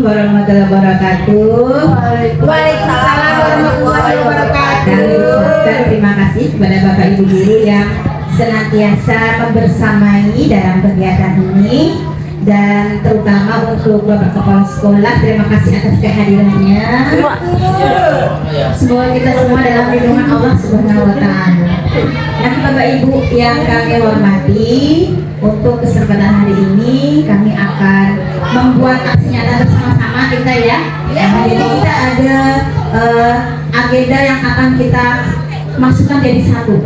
warahmatullahi wabarakatuh. Waalaikumsalam warahmatullahi wabarakatuh. Dan terima kasih kepada Bapak Ibu guru yang senantiasa membersamai dalam kegiatan ini, dan terutama untuk Bapak Kepala Sekolah, terima kasih atas kehadirannya. Semoga kita semua dalam lindungan Allah Subhanahu wa Ta'ala. Nah, Bapak Ibu yang kami hormati, untuk kesempatan hari ini kami akan membuat aksi nyata bersama-sama kita ya. Jadi kita ada agenda yang akan kita masukkan jadi satu,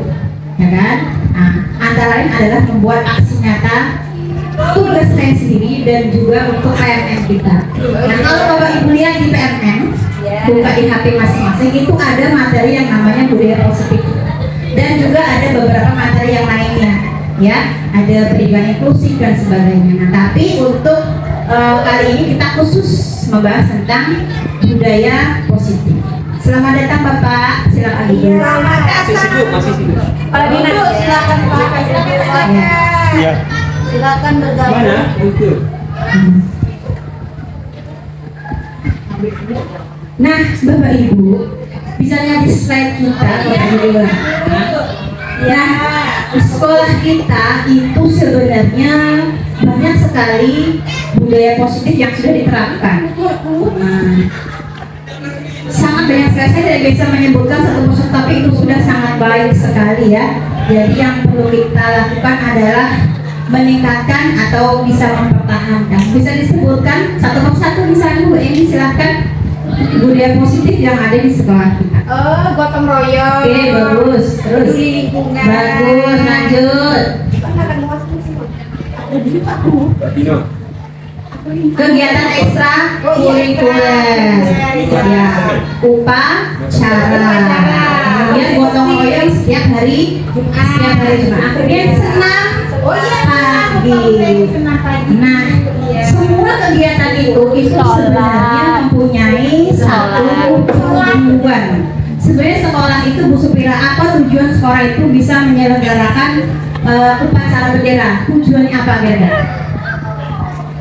ya kan? Nah, antara lain adalah membuat aksi nyata tugas saya sendiri dan juga untuk PMM kita. Nah, kalau Bapak Ibu lihat di PMM, buka di HP masing-masing, itu ada materi yang namanya budaya positif, dan juga ada beberapa materi yang lainnya, ya, ada pendidikan inklusif dan sebagainya. Nah, tapi untuk kali ini kita khusus membahas tentang budaya positif. Selamat datang Bapak, silakan duduk. Masih sibuk. Pak Dinas, silakan Pak. Iya. Silakan bergabung. Mana? Itu. Nah, Bapak Ibu, bisa lihat di slide kita, Bapak Ibu. Nah, sekolah kita itu sebenarnya banyak sekali budaya positif yang sudah diterapkan. Sangat banyak sekali, saya tidak bisa menyebutkan satu persatu, tapi itu sudah sangat baik sekali ya. Jadi yang perlu kita lakukan adalah meningkatkan atau bisa mempertahankan. Bisa disebutkan satu persatu, misalnya Bu Eni, silahkan budaya positif yang ada di sekolah kita. Gotong royong. Oke, bagus. Terus Peduli lingkungan. bagus, lanjut. Kegiatan ekstra kurikuler, ya, upacara, kemudian gotong royong setiap hari Jumat, kemudian senam pagi. Nah, semua kegiatan itu sebenarnya mempunyai satu tujuan. Sebenarnya sekolah itu, Bu Supira, apa tujuan sekolah itu bisa menyelenggarakan upacara bendera? Tujuannya apa kira-kira?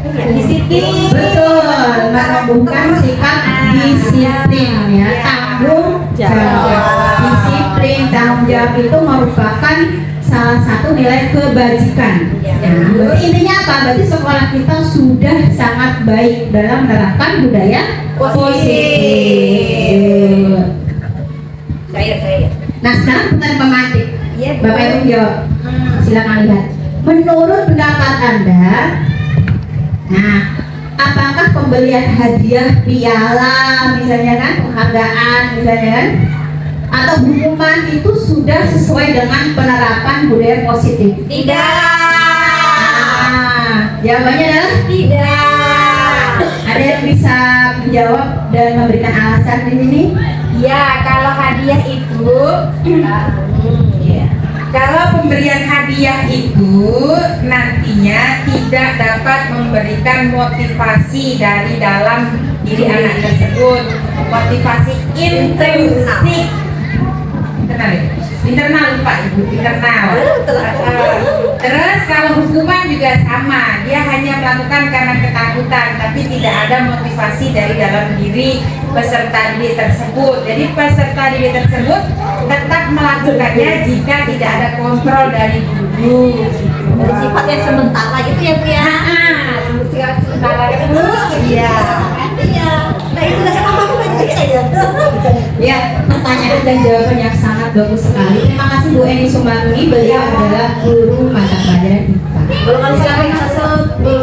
Disiplin. Betul, menumbuhkan sikap disiplin ya, tanggung jawab. Disiplin, tanggung jawab itu merupakan salah satu nilai kebajikan. Nah, berarti intinya apa? Berarti sekolah kita sudah sangat baik dalam menerapkan budaya positif. Saya. Nah, sekarang pertanyaan pemantik. Iya, Bapak Ibu jawab. Silakan lihat. Menurut pendapat Anda, nah, apakah pembelian hadiah piala misalnya kan, penghargaan misalnya kan, atau pengumuman itu sudah sesuai dengan penerapan budaya positif? Tidak. Nah, jawabannya adalah Tidak. ada yang bisa menjawab dan memberikan alasan di sini? Ya, kalau hadiah itu Kalau pemberian hadiah itu nantinya tidak dapat memberikan motivasi dari dalam diri anak tersebut, motivasi intrinsik internal Pak Ibu, internal. Terus kalau hukuman juga sama, dia hanya melakukan karena ketakutan, tapi tidak ada motivasi dari dalam diri peserta didik tersebut. Jadi peserta didik tersebut tetap melakukannya jika tidak ada kontrol dari guru. dari sifatnya sementara gitu ya Bu ya. Sementara itu, Iya. Iya. Nah itu nggak sama aku aja ya. Ya, pertanyaan dan jawaban yang sangat bagus sekali. Terima kasih Bu Eni Sumarni, beliau adalah guru mata pelajaran IPA. Belum kan silakan masuk Bu.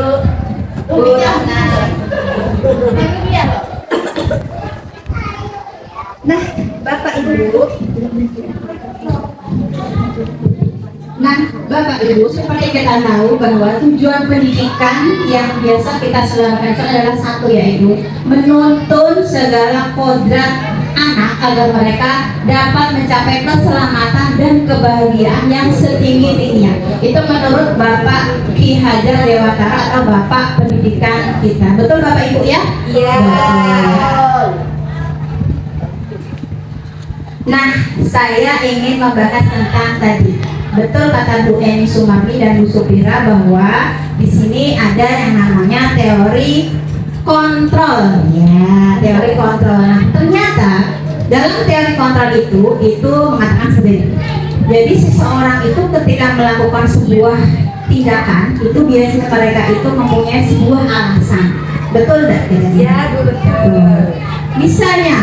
Nah, Bapak Ibu, seperti kita tahu bahwa tujuan pendidikan yang biasa kita selenggarakan adalah satu, yaitu menuntun segala kodrat anak agar mereka dapat mencapai keselamatan dan kebahagiaan yang setinggi-tingginya. Itu menurut Bapak Ki Hajar Dewantara atau Bapak Pendidikan kita. Betul Bapak Ibu ya? Iya. Betul. Nah, saya ingin membahas tentang tadi. Betul kata Bu Eni Sumarni dan Bu Supira bahwa di sini ada yang namanya teori kontrol. Ya, teori kontrol. Nah, ternyata dalam teori kontrol itu mengatakan seperti ini. Jadi seseorang itu ketika melakukan sebuah tindakan itu biasanya mereka itu mempunyai sebuah alasan. Betul tidak? Ya, betul. Misalnya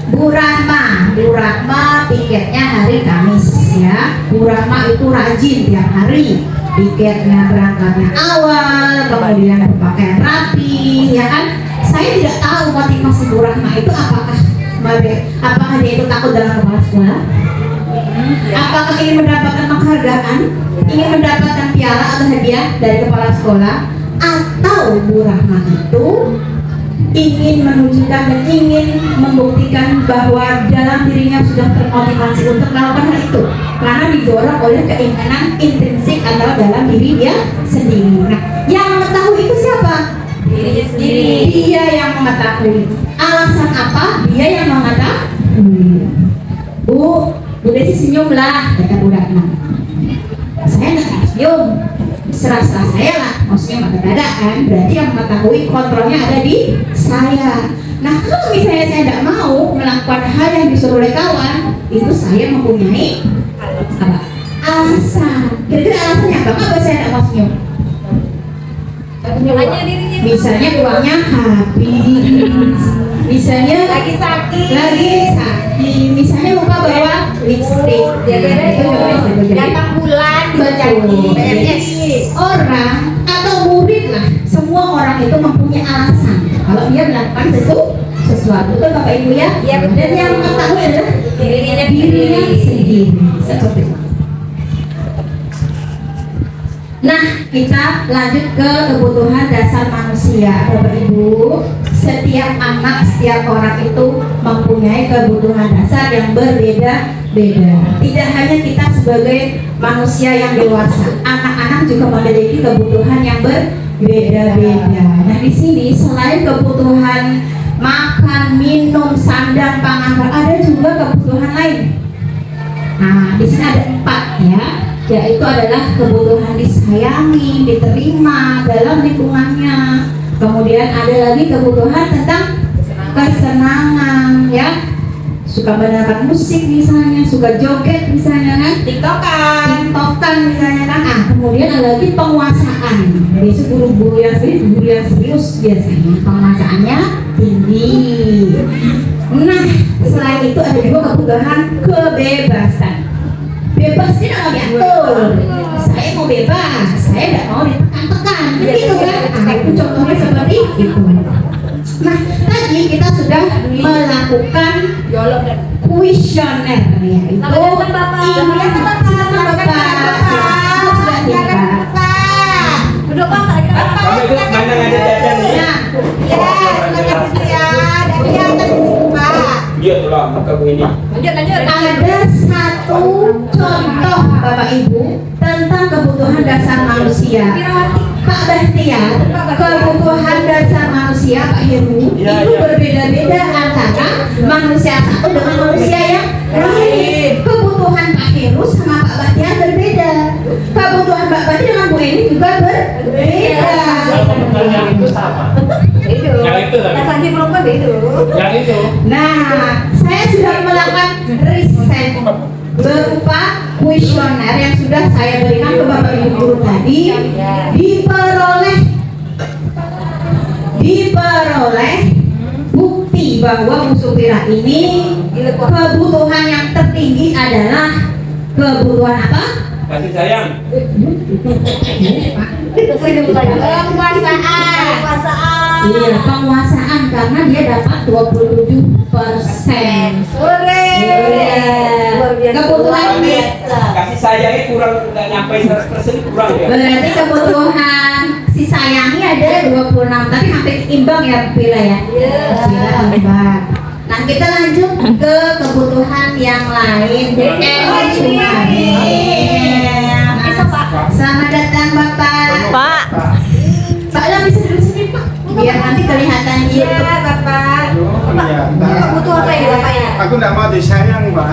Bu Rahma piketnya hari Kamis ya. Bu Rahma itu rajin tiap hari, piketnya berangkatnya awal, kemudian berpakaian rapi, ya kan? Saya tidak tahu motivasi Bu Rahma itu apakah dia itu takut dalam kepala sekolah? Apakah ingin mendapatkan penghargaan, ingin mendapatkan piala atau hadiah dari kepala sekolah, atau Bu Rahma itu ingin menunjukkan dan ingin membuktikan bahwa dalam dirinya sudah termotivasi untuk melakukan hal itu karena didorong oleh keinginan intrinsik atau dalam diri dia sendiri. Nah, yang mengetahui itu siapa? Dirinya sendiri. Dia yang mengetahui. Alasan apa? Dia yang mengetahui. Bu Desi senyumlah, kata Bu Rahma. Saya nggak senyum, serah-serah saya lah, maksudnya mata dadaan, berarti yang mengetahui kontrolnya ada di saya. Nah, kalau misalnya saya tidak mau melakukan hal yang disuruh oleh kawan, itu saya mempunyai apa? Alasan. Kira-kira alasannya apa? Kenapa saya tidak mau senyum? Hanya dirinya. Misalnya uangnya habis, misalnya Lagi sakit. misalnya lupa bawa lipstick. Datang bulan Betul. PNS. Orang atau murid lah, semua orang itu mempunyai alasan kalau dia melakukan sesuatu. Betul Bapak Ibu ya? Iya, betul. Dan yang mengetahui adalah Dirinya dirinya sendiri. Seperti itu. Nah, kita lanjut ke kebutuhan dasar manusia, Bapak Ibu. Setiap anak, setiap orang itu mempunyai kebutuhan dasar yang berbeda-beda. Tidak hanya kita sebagai manusia yang dewasa, anak-anak juga memiliki kebutuhan yang berbeda-beda. Nah, di sini selain kebutuhan makan, minum, sandang, pangan, ada juga kebutuhan lain. Nah, di sini ada 4 ya. Yaitu adalah kebutuhan disayangi, diterima dalam lingkungannya. Kemudian ada lagi kebutuhan tentang kesenangan ya, suka mendengarkan musik misalnya, suka joget misalnya kan, tiktokan misalnya kan. Nah, kemudian ada lagi penguasaan. Biasanya guru-guru yang serius biasanya penguasaannya tinggi. Nah, selain itu ada juga kebutuhan kebebasan. Bebas tidak mau diatur. Saya mau bebas, saya tidak mau ditekan-tekan. Begitu kan? Nah, itu contohnya seperti itu. Nah, tadi kita sudah melakukan kuesioner ya. Itu Selamat datang, Bapak. Selamat datang, Bapak. Duduk Pak, Kamu itu mana ada jajan nih? Nah, Dia tuh lah, maka begini. lanjut. ada satu contoh Bapak Ibu tentang kebutuhan dasar manusia. Pak Bahtiar, kebutuhan dasar manusia Pak Heru Ya, itu ya. berbeda-beda antara manusia satu dengan manusia yang lain. Kebutuhan Pak Heru sama Pak Bahtiar berbeda. Kebutuhan Mbak Bahtiar dengan Bu Eni juga berbeda. Yang itu sama. Itu. Yang itu lagi. Datang di perempuan itu. Yang itu. Nah, saya sudah melakukan riset berupa kuesioner yang sudah saya berikan ke Bapak Ibu guru tadi. Diperoleh bukti bahwa musuh Pira ini kebutuhan yang tertinggi adalah kebutuhan apa? Kasih sayang. Kekuasaan. Iya, penguasaan karena dia dapat 27%. Sore. Luar biasa. Kebutuhan Kasih sayangnya kurang, nggak nyampe 100% kurang ya. berarti kebutuhan si sayangi ada 26, tapi hampir imbang ya Pira ya. Pira imbang. Nah, kita lanjut ke kebutuhan yang lain. Selamat datang Bapak. Pak. Pak Lam bisa duduk sini Pak, biar nanti kelihatan di Iya, Bapak. Iya, Butuh apa ya, Bapak ya? aku enggak mau disayang, Pak.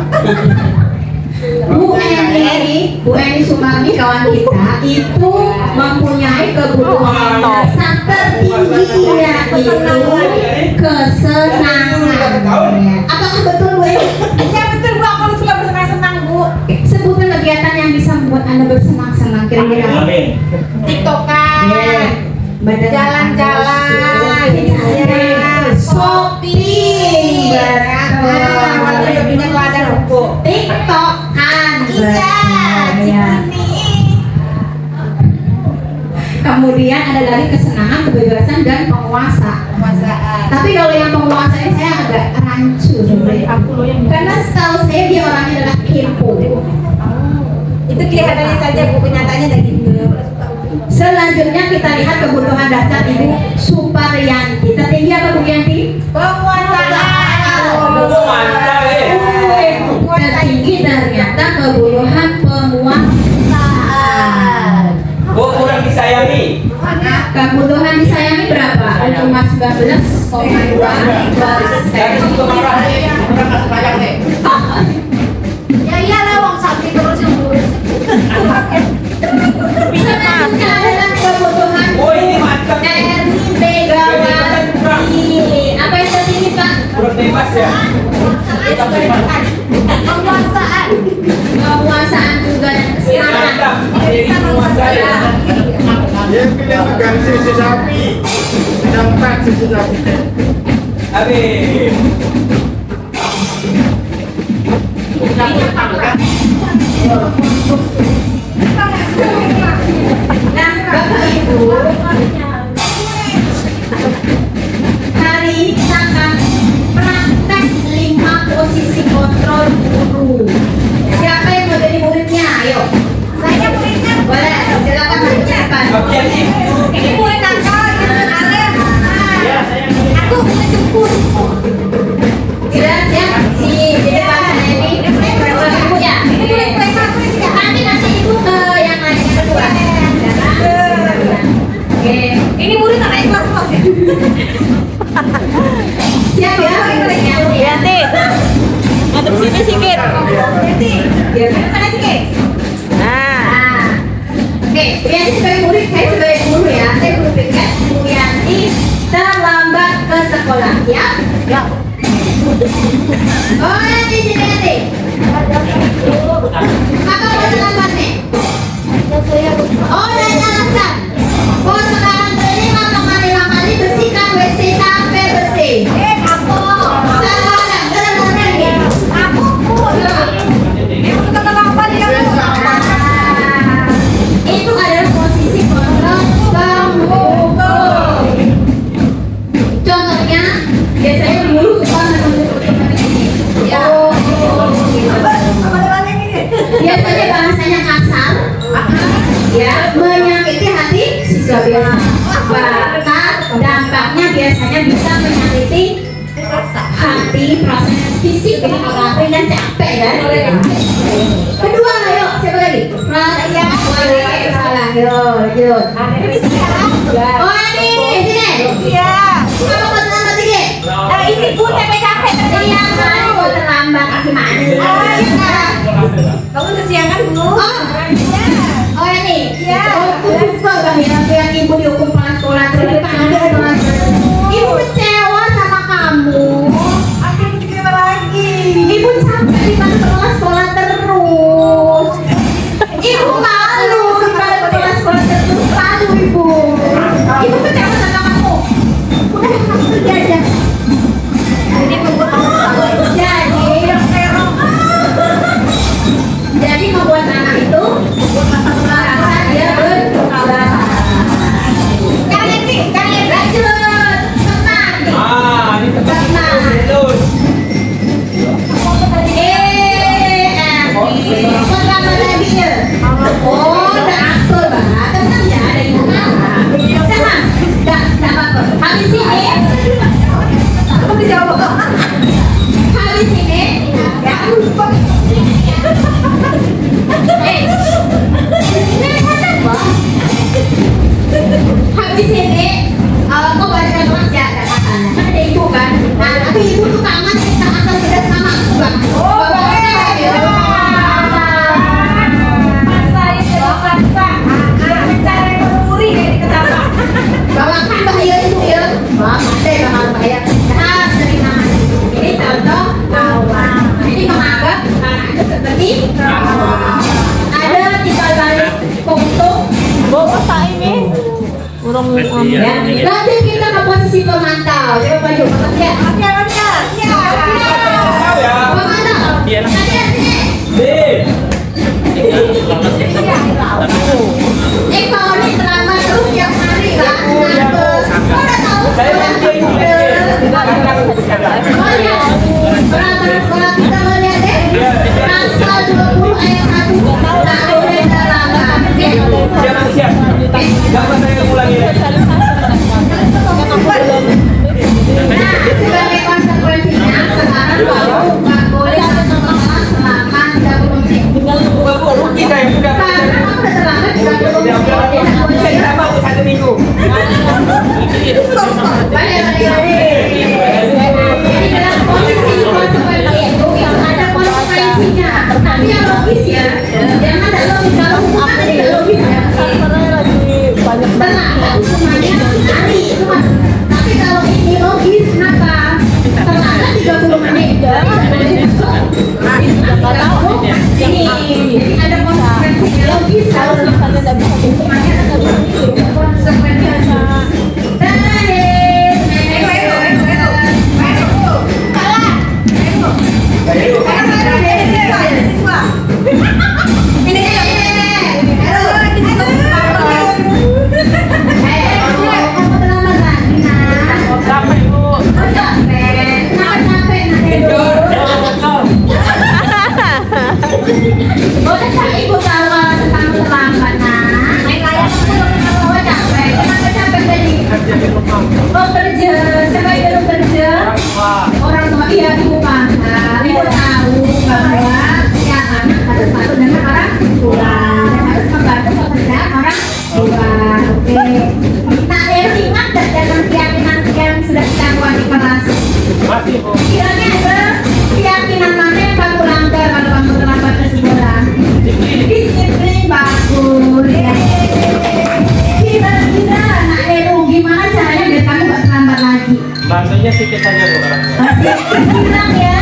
Bu Eni Sumarni kawan kita itu mempunyai kebutuhan dasar tertinggi yaitu kesenangan. Apakah betul Bu Eni? Ya betul Bu, aku suka bersenang-senang Bu. Sebutkan kegiatan yang bisa membuat Anda bersenang-senang kira-kira. Amin. TikTokan, jalan-jalan, shopping, TikTokan, kemudian ada lagi kesenangan, kebebasan dan penguasa. Tapi kalau yang penguasa ini saya agak rancu sebenarnya. Karena setahu saya dia orangnya adalah kepo. Itu kelihatannya saja Bu, kenyataannya dari gitu. Selanjutnya kita lihat kebutuhan dasar Ibu Suparyanti. Tertinggi apa Bu Yanti? Tertinggi ternyata kebutuhan penguasaan. Oh, kurang disayangi. Kebutuhan disayangi berapa? Cuma 19,2%. Ya iyalah wong sakit terus yang ngurus. Selanjutnya adalah kebutuhan Oh, ini mantap. Erni Megawati. Apa yang tertinggi Pak? Kurang bebas ya. Penguasaan. Penguasaan juga dan kesenangan. Mantap. Ini menguasai. Dia pilih pegang sisi sapi, dampak sisi sapi. Amin. Nah, Bapak Ibu, hari ini kita akan praktek 5 posisi kontrol guru. Siapa yang mau jadi muridnya? Ayo. Saya muridnya. Boleh, silakan maju ke depan. Oke, nih. Ini murid nakal, gitu Alem. Aku ngejemput. Siap. Si di depan saya ini. Ibu ya. Ini murid preman ya. Nanti Ibu ke yang lain yang kedua. Oke. Ini murid anak kelas kelas ya. Siap ya. Yanti, ngadep sini sikit. Jadi, mana sih Kek? Nah, Oke, Bu Yanti sebagai murid, saya sebagai guru ya. Saya guru privat. Bu Yanti terlambat ke sekolah. Siap? ya. Oh, Yanti sini Yanti. Kakak mau terlambat nih? Oh, dari alasan. Oh, sekarang ini makan 5 kali bersihkan WC sampai bersih. Aku. Sekarang lagi. Aku. Ini suka terlambat ya Bu. Itu adalah posisi kontrol pemukul. Contohnya, biasanya guru suka menunjuk ini. Oh, biasanya bahasanya kasar, ya, menyakiti hati siswa biasa. Bahkan dampaknya biasanya bisa menyakiti hati, proses fisik jadi ngantri dan capek kan. Kedua, ayo siapa lagi? Perasaan boleh salah, yuk. Ini sekarang. Oh ini sini. Iya. Kamu mau terlambat tiga? Nah ini Bu capek-capek Iya kan, mau terlambat gimana? iya. Kamu kesiangan Bu. Iya. Oh ini. Iya. Oh susah banget yang ibu dihukum kepala sekolah terus dipanggil. Ibu kecewa sama kamu. Aku kecewa lagi. Ibu capek dipanggil kepala sekolah terus. Ibu malu dipanggil kepala sekolah terus. Malu ibu. Ibu kecewa sama kamu. Udah kamu pergi aja. Jadi membuat kamu salah. Jadi membuat anak itu merasa dia bersalah. seperti ada tiga balik puntung. Bawa tak ini. Urang Ya, nanti kita ke posisi pemantau. Coba baju ya. Pemantau. Sini. Kalau ini terlambat terus tiap hari kan? Udah tahu. Semuanya. Peraturan sekolah kita melihat deh. Pasal 20 ayat 1 tak boleh terlambat. Siap. Jangan saya ulangi. Nah, sebagai konsekuensinya sekarang baru nggak boleh masuk sekolah selama 30 menit. Kita yang sudah. Karena kamu udah terlambat 30 menit. Saya tidak mau 1 minggu. Balik. Jadi dalam posisi konsekuensi itu yang ada konsekuensinya. Tapi yang logis ya, yang ada logis kalau hukuman tidak logis ya. Terlambat semuanya hari itu mas. Tapi kalau ini logis, kenapa? Terlambat 30 menit. Ini ada konsekuensinya logis kalau misalnya tidak bisa hukumannya ada konsekuensinya. Orang tua iya ibu paham, ibu tahu bahwa ya anak harus patuh dengan orang tua dan harus membantu pekerjaan orang tua. Oke. Nah, ingat dengan keyakinan yang sudah kita buat di kelas. Kiranya ada keyakinan mana yang kamu langgar kalau kamu terlambat ke sekolah? Disiplin bagus. Ya. Kira-kira nak gimana caranya biar kamu gak terlambat lagi? Bantunya sedikit saja Bu. Bilang ya,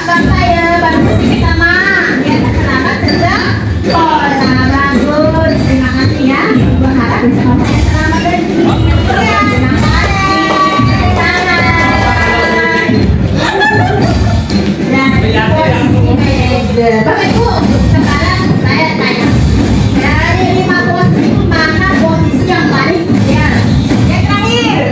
bapak ya, bantu sedikit sama biar tak terlambat sejak sekolah. Bagus, terima kasih ya. Berharap bisa ngomongnya terlambat dari sini. Ya, terima kasih. Dan posisi manajer. Bapak Ibu, sekarang saya tanya. Dari 5 posisi, mana posisi yang paling ideal? Yang terakhir,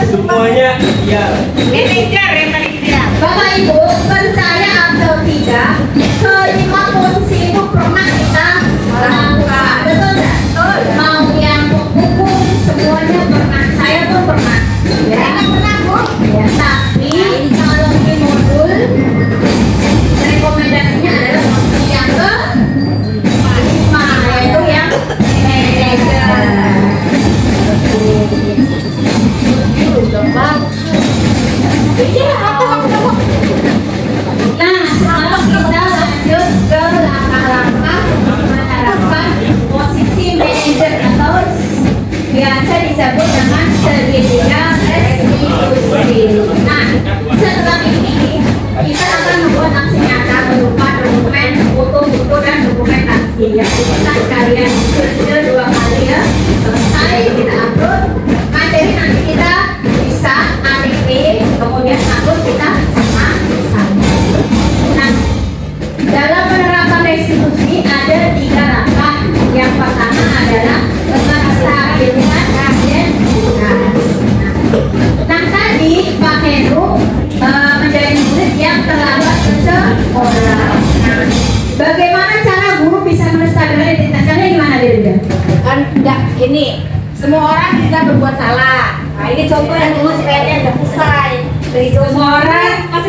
Semuanya ya. Manajer yang paling ideal. Bapak Ibu, percaya atau tidak, kelima posisi itu pernah kita lakukan. Betul nggak? Mau yang hukum semuanya pernah. Saya pun pernah. Ya, pernah Bu. Ya, tapi kalau di modul rekomendasinya adalah modul yang ke-5, yaitu yang manajer. Nah, sekarang kita lanjut ke langkah-langkah menerapkan posisi manajer atau biasa disebut dengan segitiga restitusi. Nah, setelah ini kita akan membuat aksi nyata berupa dokumen, foto-foto dan dokumentasi yang kita sekalian kerja 2 kali ya. Selesai kita upload materi, nanti kita bisa ADP, kemudian upload kita sama-sama. Nah, dalam penerapan restitusi ada 3 langkah. Yang pertama adalah menstabilkan identitas. Nah, tadi Pak Heru menjadi murid yang terlambat ke sekolah. Nah, bagaimana cara guru bisa menstabilkan identitas? Caranya gimana dia? Kan enggak ini semua orang bisa berbuat salah. Nah, ini contoh yang dulu PR-nya udah selesai.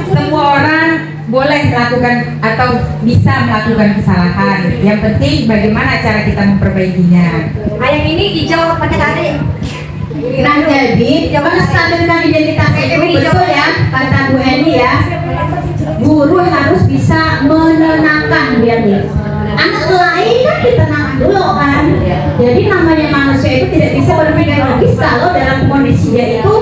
Semua orang boleh melakukan atau bisa melakukan kesalahan. Yang penting bagaimana cara kita memperbaikinya. Nah, yang ini hijau pakai tadi. Nah, jadi menstabilkan identitas itu betul ya, kata Bu Eni ya. Guru harus bisa menenangkan dia. Anak lain kan ditenangkan dulu kan. Jadi namanya manusia itu tidak bisa berpikir logis kalau dalam kondisi dia itu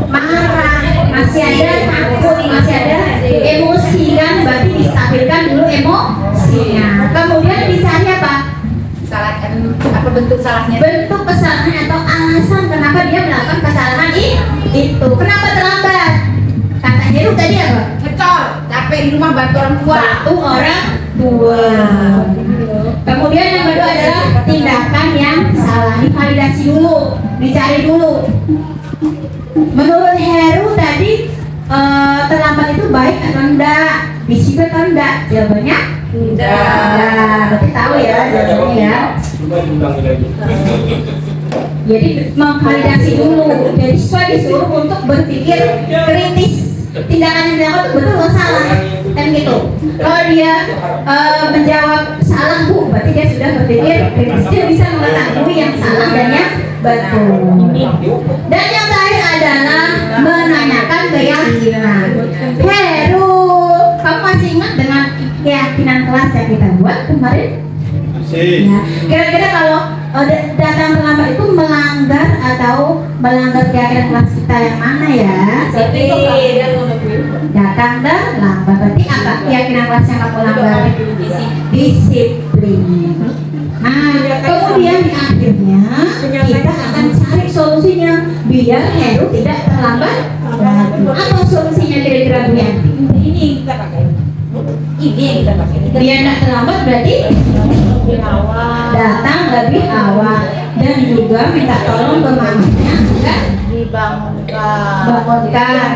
marah, masih ada takut, masih ada emosi kan, berarti distabilkan dulu emosinya. Kemudian dicari apa? Apa bentuk salahnya? Bentuk kesalahan atau alasan kenapa dia melakukan kesalahan itu. Kenapa terlambat? Kata Heru tadi apa? Ngecor, capek di rumah bantu orang tua. Bantu orang tua. Kemudian yang kedua adalah tindakan yang salah, divalidasi dulu, dicari dulu. Menurut Heru tadi terlambat itu baik atau enggak? Disiplin atau enggak? Jawabannya enggak. Berarti tahu ya jawabannya ya. Coba diulangi lagi. Jadi memvalidasi dulu. Jadi siswa disuruh untuk berpikir kritis. Tindakan yang dilakukan itu betul atau salah, kan gitu. Kalau dia menjawab salah bu, berarti dia sudah berpikir kritis. Dia bisa mengetahui yang salah dan yang betul. Dan yang terakhir adalah menanyakan keyakinan. Heru, kamu masih ingat dengan keyakinan kelas yang kita buat kemarin? Si. Ya. Kira-kira kalau datang terlambat itu melanggar atau melanggar keyakinan kelas kita yang mana ya? Datang terlambat berarti apa keyakinan kelas yang kamu langgar? Disiplin. Nah, kemudian di akhirnya kita akan cari solusinya biar Heru tidak terlambat lagi. Apa solusinya kira-kira Bu Yanti? Ini yang kita pakai. Ini yang kita pakai. Biar tidak terlambat berarti datang lebih awal dan juga minta tolong ke mamanya dan bangunkan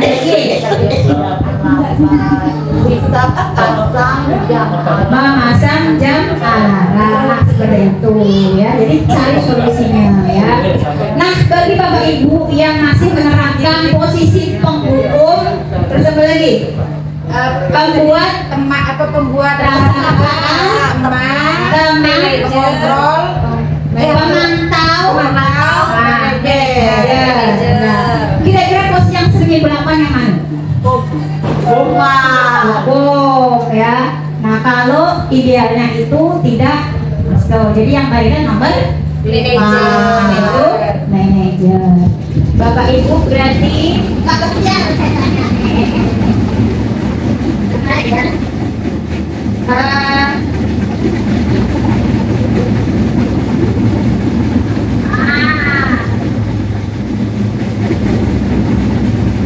memasang jam alarm seperti itu ya. Jadi cari solusinya ya. Nah, bagi Bapak Ibu yang masih menerapkan posisi penghukum, terus apa lagi? Pembuat rasa teman, pengontrol, pemantau, manajer. Kira-kira posisi yang sering Ibu lakukan yang mana? Bok ya. Nah, kalau idealnya itu tidak jadi yang baiknya nomor 5 itu manajer. Bapak Ibu berarti nggak kerja saya tanya.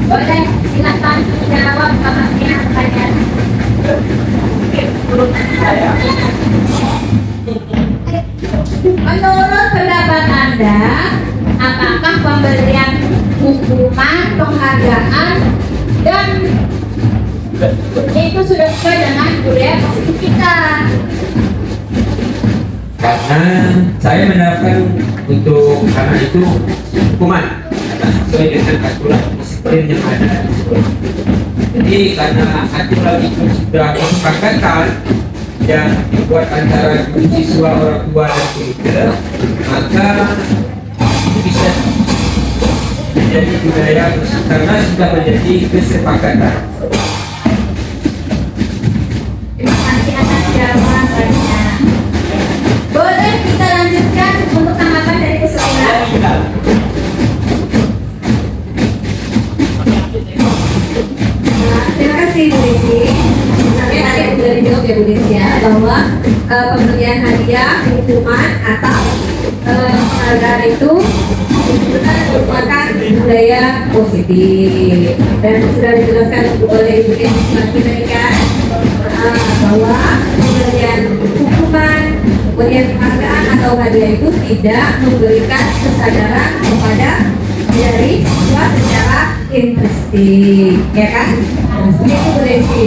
Boleh silakan jawab pertanyaan. Menurut pendapat Anda, apakah pemberian hukuman, penghargaan, dan itu sudah sesuai dengan budaya positif kita? Karena saya menerapkan untuk anak itu hukuman sesuai dengan aturan disiplin yang ada. Jadi karena aturan itu sudah kesepakatan yang dibuat antara siswa, orang tua dan guru, maka itu bisa menjadi budaya karena sudah menjadi kesepakatan. Terima kasih atas jawabannya. Boleh kita lanjutkan untuk tanggapan dari keseluruhan? Terima kasih Bu Desi. Tapi tadi sudah dijawab ya Bu Desi ya bahwa pemberian hadiah, hukuman atau penghargaan itu merupakan budaya positif dan sudah dijelaskan oleh Ibu Desi tadi kan bahwa pemberian hukuman, pemberian penghargaan atau hadiah itu tidak memberikan kesadaran kepada dari siswa secara interesting, ya kan? Seperti itu Bu Desi.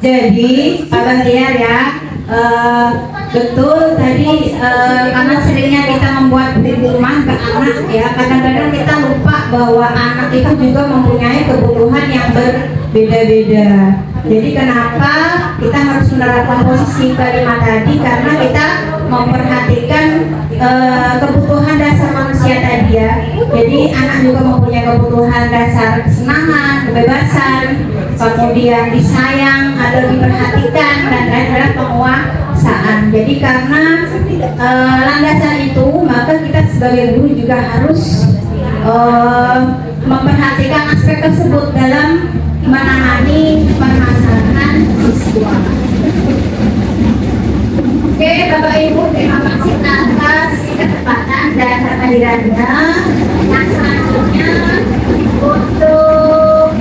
Jadi, Pak Bahtiar ya, betul tadi karena seringnya kita membuat hukuman ke anak ya, kadang-kadang kita lupa bahwa anak itu juga mempunyai kebutuhan yang berbeda-beda. Jadi kenapa kita harus menerapkan posisi kelima tadi? Karena kita memperhatikan kebutuhan dasar manusia tadi ya. Jadi Jadi anak juga mempunyai kebutuhan dasar kesenangan, kebebasan, kemudian disayang, ada diperhatikan dan ada penguasaan. Jadi karena landasan itu, maka kita sebagai guru juga harus memperhatikan aspek tersebut dalam menangani permasalahan siswa. Oke, Bapak Ibu, terima kasih atas kesempatan dan kehadirannya. Yang selanjutnya untuk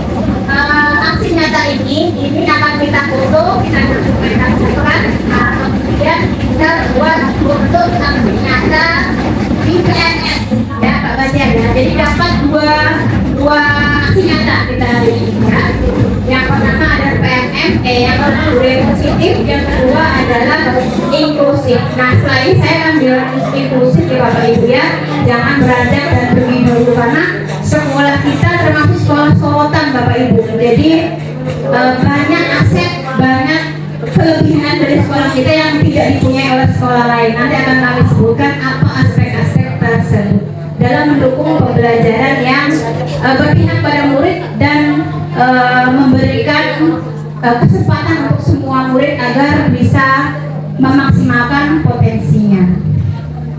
aksi nyata ini akan kita foto, kita dokumentasikan, kemudian kita buat untuk aksi nyata di PNS. Ya, Pak Batiar ya. Jadi dapat dua aksi nyata kita hari ini ya. Yang pertama ada PNM, yang pertama budaya positif, yang kedua adalah inklusif. Nah, setelah ini saya ambil inklusif ya Bapak Ibu ya. Jangan beranjak dan pergi dulu karena sekolah kita termasuk sekolah sorotan Bapak Ibu. Jadi banyak aset, banyak kelebihan dari sekolah kita yang tidak dipunyai oleh sekolah lain. Nanti akan kami sebutkan apa aspek-aspek tersebut dalam mendukung pembelajaran yang berpihak pada murid dan memberikan kesempatan untuk semua murid agar bisa memaksimalkan potensinya.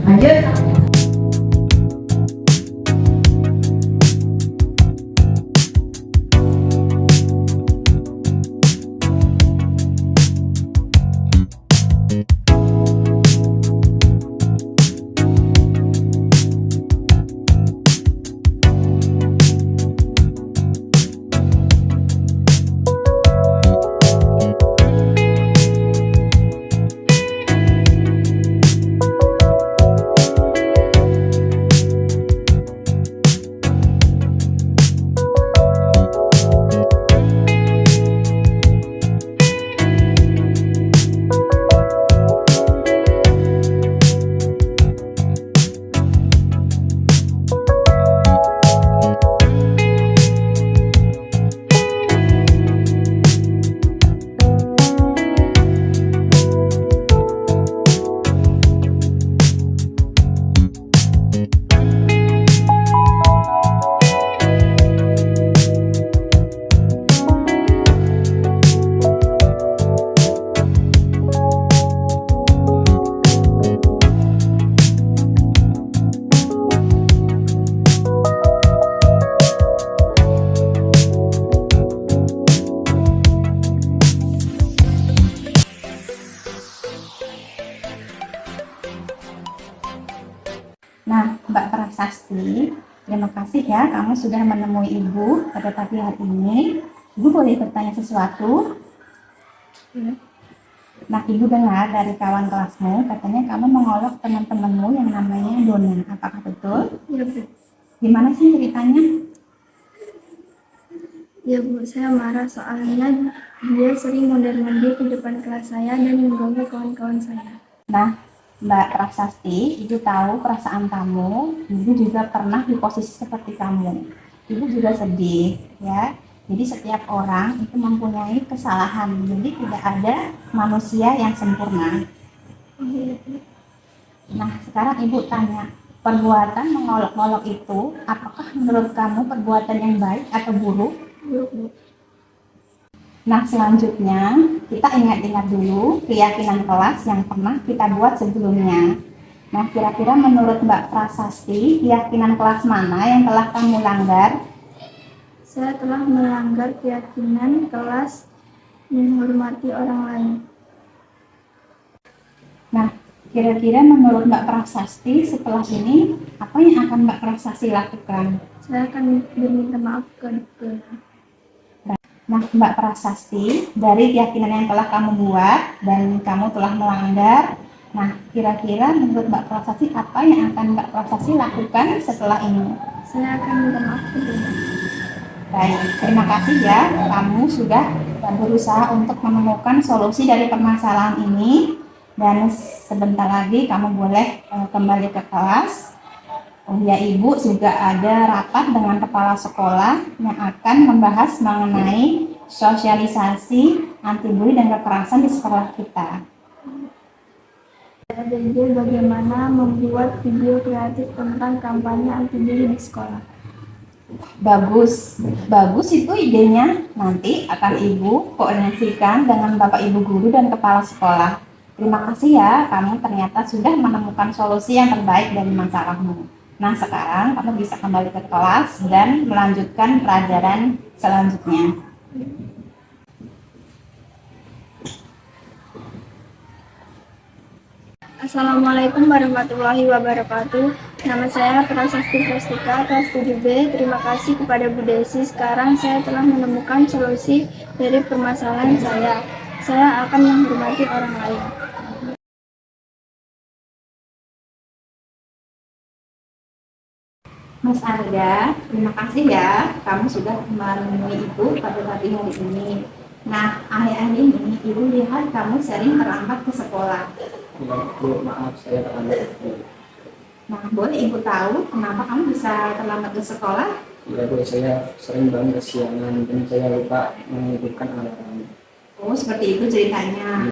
Lanjut. Nah, Mbak Prasasti, terima kasih ya kamu sudah menemui Ibu pada pagi hari ini. Ibu boleh bertanya sesuatu? Nah, Ibu dengar dari kawan kelasmu, katanya kamu mengolok teman-temanmu yang namanya Dona. Apakah betul? Ya Bu, Gimana sih ceritanya? ya Bu, saya marah soalnya dia sering mondar-mandir di depan kelas saya dan mengganggu kawan-kawan saya. Nah, Mbak Prasasti, Ibu tahu perasaan kamu. Ibu juga pernah di posisi seperti kamu. Ibu juga sedih, ya. Jadi setiap orang itu mempunyai kesalahan. Jadi tidak ada manusia yang sempurna. Nah, sekarang Ibu tanya, perbuatan mengolok-olok itu, apakah menurut kamu perbuatan yang baik atau buruk? Buruk Bu. Nah, selanjutnya kita ingat-ingat dulu keyakinan kelas yang pernah kita buat sebelumnya. Nah, kira-kira menurut Mbak Prasasti, keyakinan kelas mana yang telah kamu langgar? Saya telah melanggar keyakinan kelas menghormati orang lain. Nah, kira-kira menurut Mbak Prasasti setelah ini, apa yang akan Mbak Prasasti lakukan? Saya akan berminta maaf ke Dona. Nah, Mbak Prasasti, dari keyakinan yang telah kamu buat dan kamu telah melanggar, nah, kira-kira menurut Mbak Prasasti apa yang akan Mbak Prasasti lakukan setelah ini? Saya akan minta maaf ke Dona. Baik, terima kasih ya, kamu sudah berusaha untuk menemukan solusi dari permasalahan ini, dan sebentar lagi kamu boleh kembali ke kelas. Oh ya, Ibu juga ada rapat dengan kepala sekolah yang akan membahas mengenai sosialisasi anti bully dan kekerasan di sekolah kita. ide bagaimana membuat video kreatif tentang kampanye anti bully di sekolah. Bagus, bagus itu idenya. Nanti akan Ibu koordinasikan dengan Bapak Ibu guru dan kepala sekolah. Terima kasih ya, kamu ternyata sudah menemukan solusi yang terbaik dari masalahmu. Nah, sekarang kamu bisa kembali ke kelas dan melanjutkan pelajaran selanjutnya. Assalamualaikum warahmatullahi wabarakatuh. Nama saya Prasasti Prastika, kelas 7B. Terima kasih kepada Bu Desi. Sekarang saya telah menemukan solusi dari permasalahan saya. Saya akan menghormati orang lain. Mas Arga, terima kasih ya, kamu sudah menemui Ibu pada pagi hari ini. Nah, akhir-akhir ini Ibu lihat kamu sering terlambat ke sekolah. Bu, maaf saya terlambat. Nah, boleh Ibu tahu kenapa kamu bisa terlambat ke sekolah? Ya Bu, saya sering banget kesiangan dan saya lupa menghidupkan alarm. Oh, seperti itu ceritanya.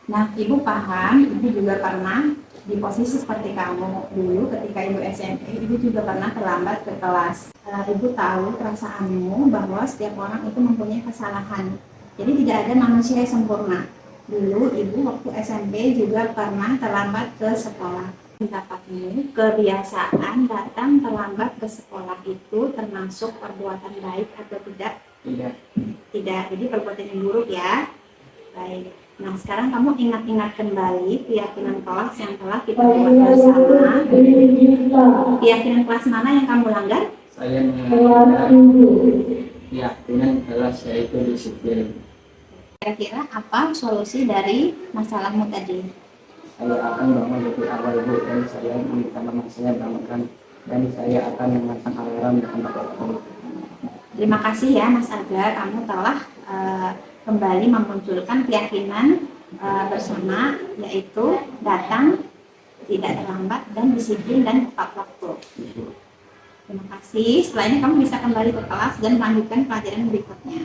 Nah, Ibu paham, Ibu juga pernah di posisi seperti kamu dulu ketika Ibu SMP, Ibu juga pernah terlambat ke kelas. Ibu tahu perasaanmu bahwa setiap orang itu mempunyai kesalahan. Jadi tidak ada manusia yang sempurna. Dulu Ibu waktu SMP juga pernah terlambat ke sekolah. Pendapatmu, kebiasaan datang terlambat ke sekolah itu termasuk perbuatan baik atau tidak? Tidak. Tidak, jadi perbuatan yang buruk ya. Baik. Nah, sekarang kamu ingat-ingat kembali keyakinan kelas yang telah kita buat bersama. Keyakinan kelas mana yang kamu langgar? Saya menganggap keyakinan kelas yaitu disiplin. Kira-kira apa solusi dari masalahmu tadi? Saya akan bangun lebih awal Bu, dan saya meminta mama saya bangunkan, dan saya akan memasang alarm dengan waktu. Terima kasih ya Mas Arga, kamu telah kembali memunculkan keyakinan bersama, yaitu datang, tidak terlambat, dan disiplin dan tepat waktu. Terima kasih. Setelah ini kamu bisa kembali ke kelas dan melanjutkan pelajaran berikutnya.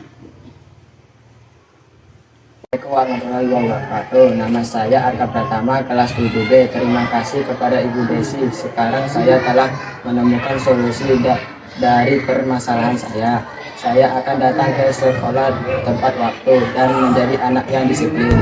Assalamualaikum warahmatullahi wabarakatuh. Nama saya Arka Pratama, kelas 7B. Terima kasih kepada Ibu Desi. Sekarang saya telah menemukan solusi dari permasalahan saya. Saya akan datang ke sekolah tepat waktu dan menjadi anak yang disiplin.